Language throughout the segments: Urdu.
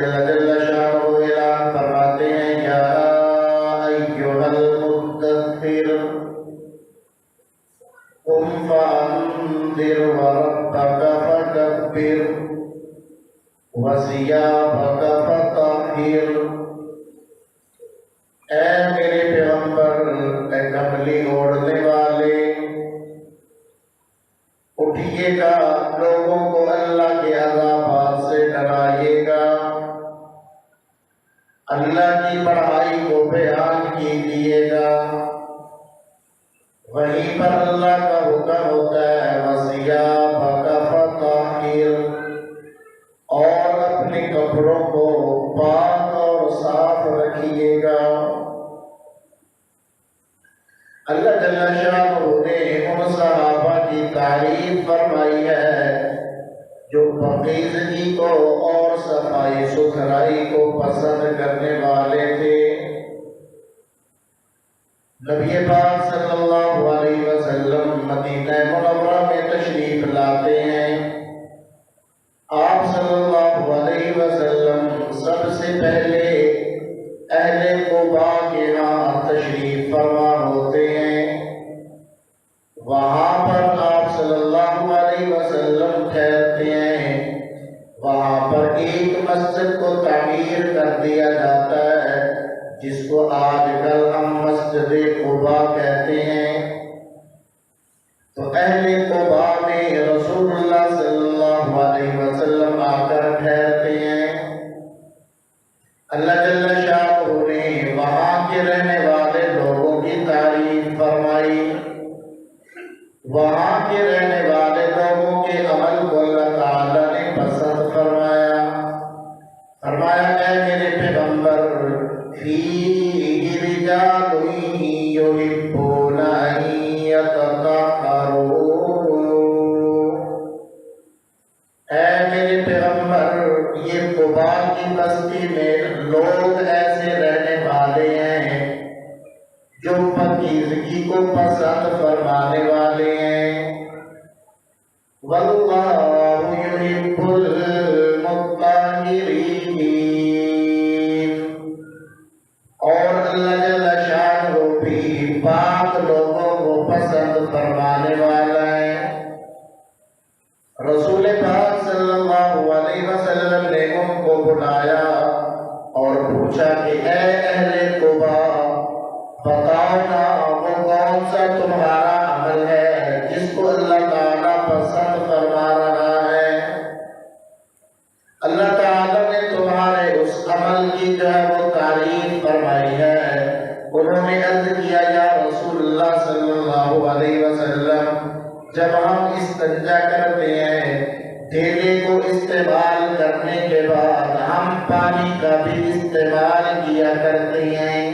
جل شانہ اعلان فرماتے ہیں یا ایھا المدثر قم فانذر وربک فکبر وثیابک فطہر۔ اے میرے پیغمبر، اے کملی اوڑھنے والے، اٹھیے گا، لوگوں کو اللہ کے عذابات سے ڈرائیے گا، اللہ کی بڑائی کو بیان کیجیے گا۔ وہیں پر اللہ کا حکم ہوتا ہے وثیابک فطہر، اور اپنے کپڑوں کو پاک اور صاف رکھیے گا۔ اللہ جل شانہ نے ان صحابہ کی تعریف فرمائی ہے جو پاکیزگی کو اور صفائی ستھرائی کو پسند کرنے والے تھے۔ نبی پاک صلی اللہ علیہ وسلم مدینہ منورہ میں تشریف لاتے ہیں۔ آپ صلی اللہ علیہ وسلم سب سے پہلے اہل قباء کے ہاں تشریف فرما ہوتے ہیں۔ وہاں پر آپ صلی اللہ علیہ وسلم ٹھہرتے ہیں۔ وہاں پر ایک مسجد کو تعمیر کر دیا جاتا ہے جس کو آج کل ہم مسجد قباء کہتے ہیں۔ تو اہل قباء میں رسول اللہ صلی اللہ علیہ وسلم آ کر ٹھہرتے ہیں۔ اللہ جل شانہ نے وہاں کے رہنے والے لوگوں کی تعریف فرمائی۔ وہاں کے رہنے والے لوگوں کے عمل کو اللہ تعالیٰ نے پسند فرمایا۔ فرمایا اے میرے پیغمبر، فیہ رجال یحبون ان یتطہروا، اے میرے پیغمبر، یہ قباء کی بستی میں لوگ ایسے رہنے والے ہیں جو پاکیزگی کو پسند فرمانے والے ہیں۔ واللہ یحب المطہرین، اور اللہ جل شانہ بھی پاک لوگوں کو پسند فرمانے والا ہے۔ رسول پاک صلی اللہ علیہ وسلم نے ان کو بلایا اور پوچھا کہ اے اہل قباء، بتاؤ نا وہ کون سا تمہارا عمل ہے جس کو اللہ تعالیٰ پسند فرما رہا ہے۔ اللہ تعالیٰ نے تمہارے اس عمل کی جو ہے وہ تعریف فرمائی ہے۔ انہوں نے عرض کیا یا رسول اللہ صلی اللہ علیہ وسلم، جب ہم استنجا کرتے ہیں، ڈھیلے کو استعمال کرنے کے بعد ہم پانی کا بھی استعمال کیا کرتے ہیں۔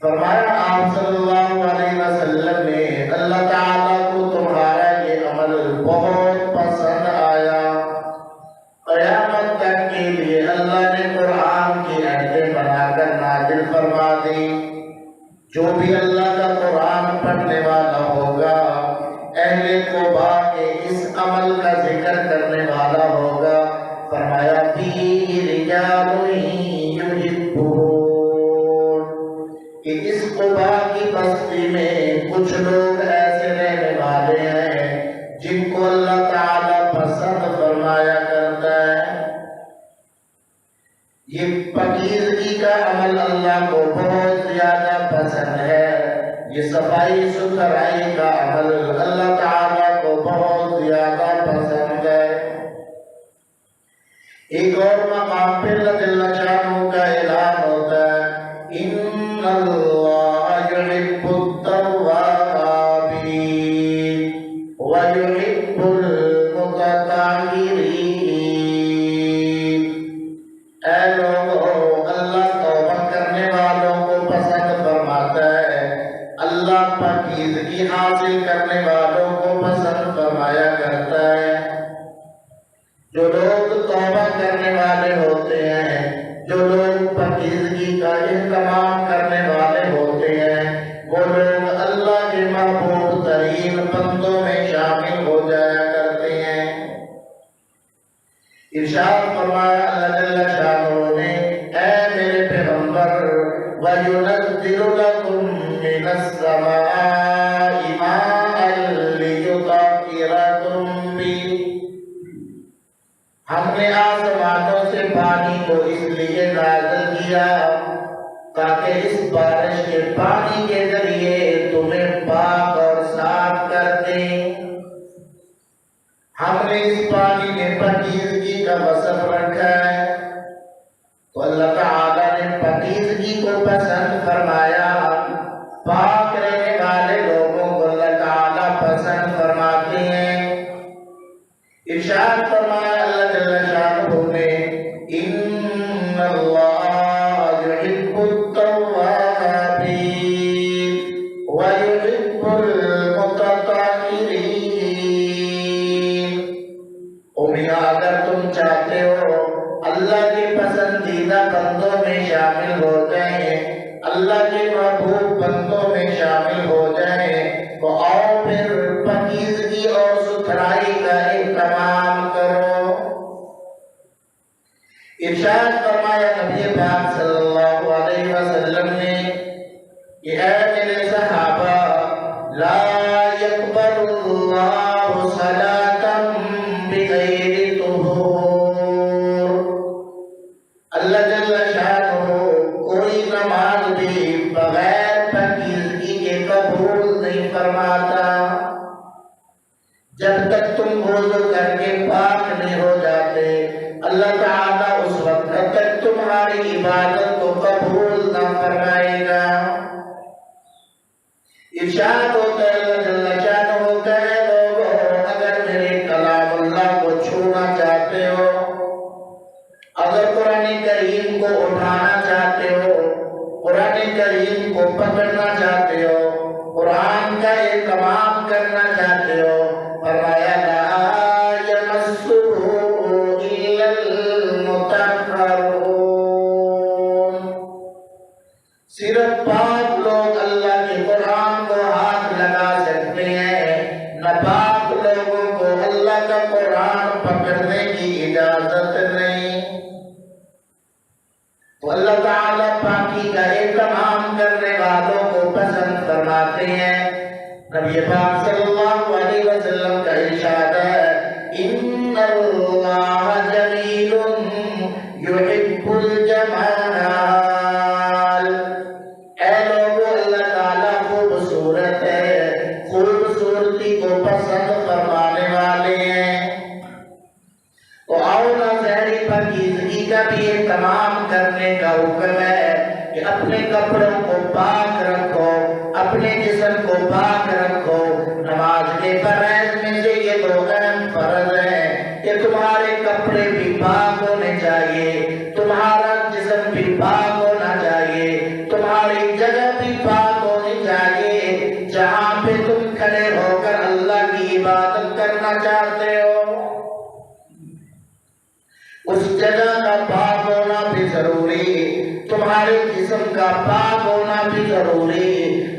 فرمایا آپ صلی اللہ علیہ وسلم نے اللہ تعالیٰ کو تمہارا یہ عمل بہت پسند آیا۔ قیامت تک کے لیے اللہ نے قرآن کی آیتیں بنا کر نازل فرما دی۔ جو بھی اللہ کا قرآن پڑھنے والا ہوگا، اہل قباء کے اس عمل کا ذکر کرنے والا ہوگا، فرمایا فیہ رجال یحبون، کہ اس قباء کی بستی میں کچھ لوگ ایسے رہنے والے ہیں جن کو اللہ تعالیٰ پسند فرمایا کرتا ہے۔ یہ پاکیزگی کا عمل اللہ کو بہت زیادہ پسند ہے۔ یہ صفائی ستھرائی کا عمل اللہ تعالیٰ کو بہت زیادہ پسند ہے۔ ایک اور مقام پہ اللہ جل شانہ کا اعلان ہوتا ہے ان اللہ یحب التوابین ویحب المتطہرین، اے لوگوں، اللہ توبہ کرنے والوں کو پسند فرماتا ہے، اللہ پاکیزگی حاصل کرنے والوں کو پسند فرمایا کرتا ہے۔ جو لوگ توبہ کرنے والے ہوتے ہیں، جو لوگ پاکیزگی کا اہتمام کرنے والے ہوتے ہیں، وہ لوگ اللہ کے محبوب ترین بندوں میں شامل ہو جایا کرتے ہیں۔ ارشاد فرمایا وَيُنَزِّلُ لَكُم مِّنَ السَّمَاءِ مَاءً لِيُطَهِّرَكُم بِهِ ہم نے آسمانوں سے پانی کو اس لیے نازل کیا تاکہ اس بارش کے پانی کے ذریعے تمہیں پاک اور صاف کر دیں۔ ہم نے اس پانی میں پاکیزگی کا وصف رکھا ہے، تو اللہ تعالیٰ نے پاکیزگی کو پسند فرمایا۔ پاک رہنے والے لوگوں کو اللہ تعالیٰ پسند فرماتے ہیں۔ ارشاد فرمایا اللہ جل شانہ نے، ان اللہ یحب التوابین ویحب المتطہرین۔ او میاں، اگر تم چاہتے ہو اللہ کے پسندیدہ بندوں میں شامل ہو جائیں، اللہ کے محبوب بندوں میں شامل ہو جائیں، تو آؤ پھر پاکیزگی اور ستھرائی کا اہتمام کرو۔ ارشاد فرمایا نبی پاک صلی اللہ علیہ وسلم نے کہ اے میرے صحابہ، لا يقبل اللہ صلاة بغیر طہور۔ اللہ جل شانہ کوئی نماز بھی بغیر پاکیزگی کے قبول نہیں فرماتا۔ جب تک تم وضو کر کے پاک نہیں ہو جاتے، اللہ تعالیٰ اس وقت تک تمہاری عبادت کو قبول نہ فرمائے گا۔ ارشاد ہوتا ہے اللہ جل شانہ ہوتا ہے، لوگوں اگر میرے کلام اللہ کو چھونا چاہتے ہو، اگر قرآن کریم کو اٹھانا چاہتے ہو، قرآن کریم کو پکڑنا چاہتے ہو، قرآن کا اہتمام کرنا چاہتے ہو، فرمایا لا یمسہ الا المطہرون۔ صرف پاک لوگ اللہ کے قرآن کو ہاتھ لگا سکتے ہیں، ناپاک لوگوں کو اللہ کا قرآن پکڑنے کی اجازت نہیں۔ تو اللہ تعالیٰ پاکی کا اہتمام کرنے والوں کو پسند فرماتے ہیں۔ نبی پاک صلی اللہ علیہ وسلم کا ارشاد ہے، ان اللہ جمیل یحب الجمال۔ اے لوگو، اللہ تعالیٰ خوبصورت ہے، خوبصورتی کو پسند فرمانے والے ہیں۔ تو آؤ نا، ظاہری پاکیزگی کا بھی اہتمام کرنے کا حکم ہے کہ اپنے کپڑوں کو پاک رکھو، اپنے جسم کو پاک رکھو۔ نماز کے فرائض میں سے یہ دو اہم فرض ہیں کہ تمہارے کپڑے بھی پاک ہونے چاہیے، تمہارا جسم بھی پاک ہونا چاہیے، تمہاری جگہ بھی پاک ہونی چاہیے۔ جہاں پہ تم کھڑے ہو کر اللہ کی عبادت کرنا چاہتے ہو، اس جگہ کا پاک ہونا بھی ضروری، تمہارے جسم کا پاک ہونا بھی ضروری،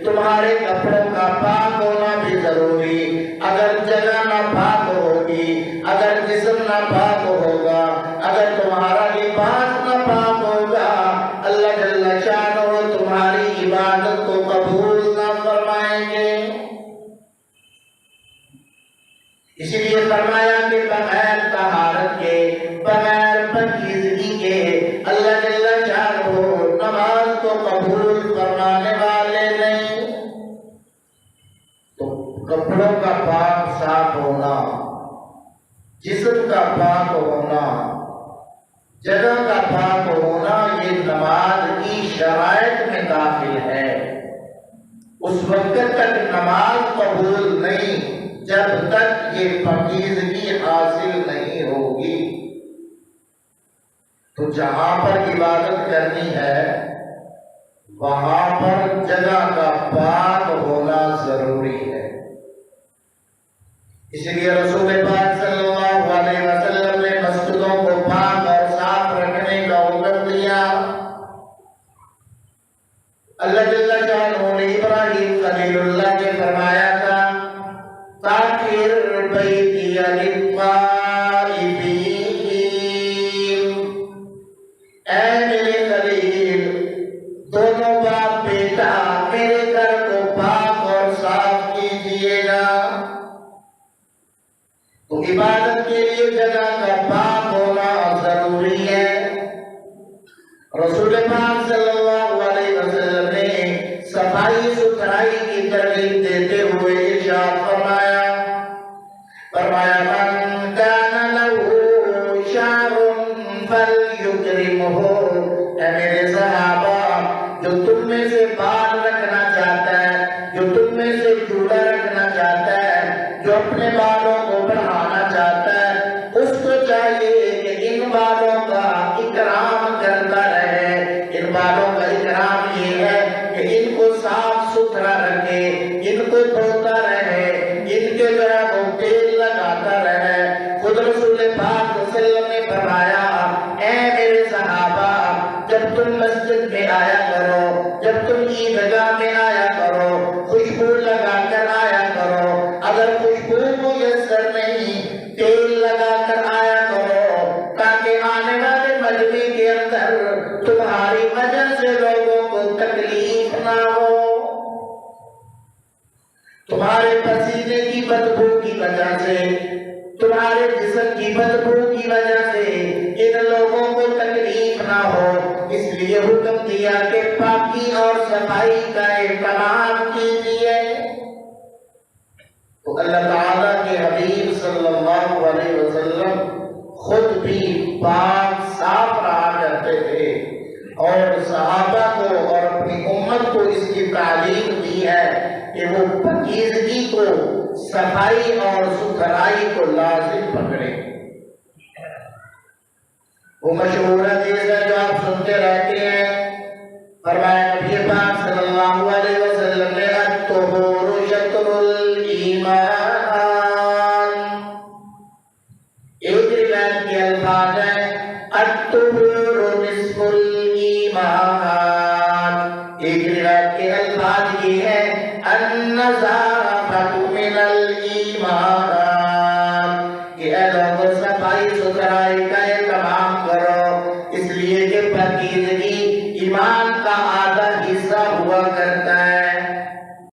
تمہارے کپڑوں کا پاک ہونا بھی ضروری۔ اگر جگہ نہ پاک ہوگی، اگر جسم نہ پاک ہوگا، اگر تمہارا لباس نہ پاک ہوگا، اللہ جل شانہ تمہاری عبادت کو قبول نہ فرمائیں گے۔ اسی لیے فرمایا کہ بغیر طہارت کے، بغیر پاکیزگی کے اللہ جل شانہ نماز کو قبول فرمانے والے نہیں۔ تو کپڑوں کا پاک صاف ہونا، جسم کا پاک ہونا، جگہ کا پاک ہونا، یہ نماز کی شرائط میں داخل ہے۔ اس وقت تک نماز قبول نہیں جب تک یہ پاکیزگی حاصل نہیں ہوگی۔ تو جہاں پر عبادت کرنی ہے وہاں پر جگہ کا پاک ہونا ضروری ہے۔ اس لیے رسول پاک صلی اللہ علیہ وسلم نے مسجدوں کو پاک اور صاف رکھنے کا حکم دیا۔ اللہ جل شانہ نے ابراہیم خلیل اللہ کے فرمایا تھا، طاہر بیتی للطائفین۔ اے میرے خلیل، دونوں رسول پاک صلی اللہ علیہ وسلم نے صفائی ستھرائی کی ترغیب دیتے ہوئے ارشاد فرمایا من کان لہ شعر فلیکرمہ، اے میرے صحابہ جو تم میں سے بال رکھنا چاہتا ہے، جو تم میں سے جوڑا رکھنا چاہتا ہے، جو اپنے بالوں کو بڑھانا چاہتا ہے، اس کو چاہیے کہ ان بالوں کا اکرام کرتا رہے۔ ان بالوں کا اکرام یہ ہے کہ ان کو صاف ستھرا رکھے، ان کو دھوتا رہے، ان کے جو ہے وہ تیل لگاتا رہے۔ خود رسول پاک صلی اللہ علیہ وسلم نے فرمایا اے میرے صحابہ جب تم مسجد میں آیا کرو، جب تم عیدگاہ میں آیا کرو، خوشبو لگا کر آیا کرو، اگر خوشبو میسر نہیں تیل لگا کر آیا کرو، تاکہ آنے والے مجمع کے اندر تمہاری وجہ سے لوگوں کو تکلیف نہ ہو، تمہارے پسینے کی بدبو کی وجہ سے، تمہارے جسم کی بدبو کی وجہ سے ان لوگوں کو تکلیف نہ ہو، اس لیے حکم دیا کہ پاکی اور صفائی کا اہتمام کیجیے۔ تو اللہ تعالیٰ کے حبیب صلی اللہ علیہ وسلم خود بھی پاک صاف رہا کرتے تھے، اور صحابہ کو اور اپنی امت کو اس کی تعلیم دی ہے کہ وہ پاکیزگی کو، صفائی اور ستھرائی کو لازم پکڑے۔ وہ مشہور حدیث ہے جو آپ سنتے رہتے ہیں، فرمایا نبی پاک صلی اللہ علیہ وسلم نے الطہور شطر الایمان، ایک روایت کے الفاظ ہیں الطہور نصف الایمان، ایک روایت کے الفاظ یہ ہے النظافۃ من الایمان، کہ اے لوگوں صفائی ستھرائی کا اہتمام کرو، اس لیے کہ پاکیزگی ایمان کا آدھا حصہ ہوا کرتا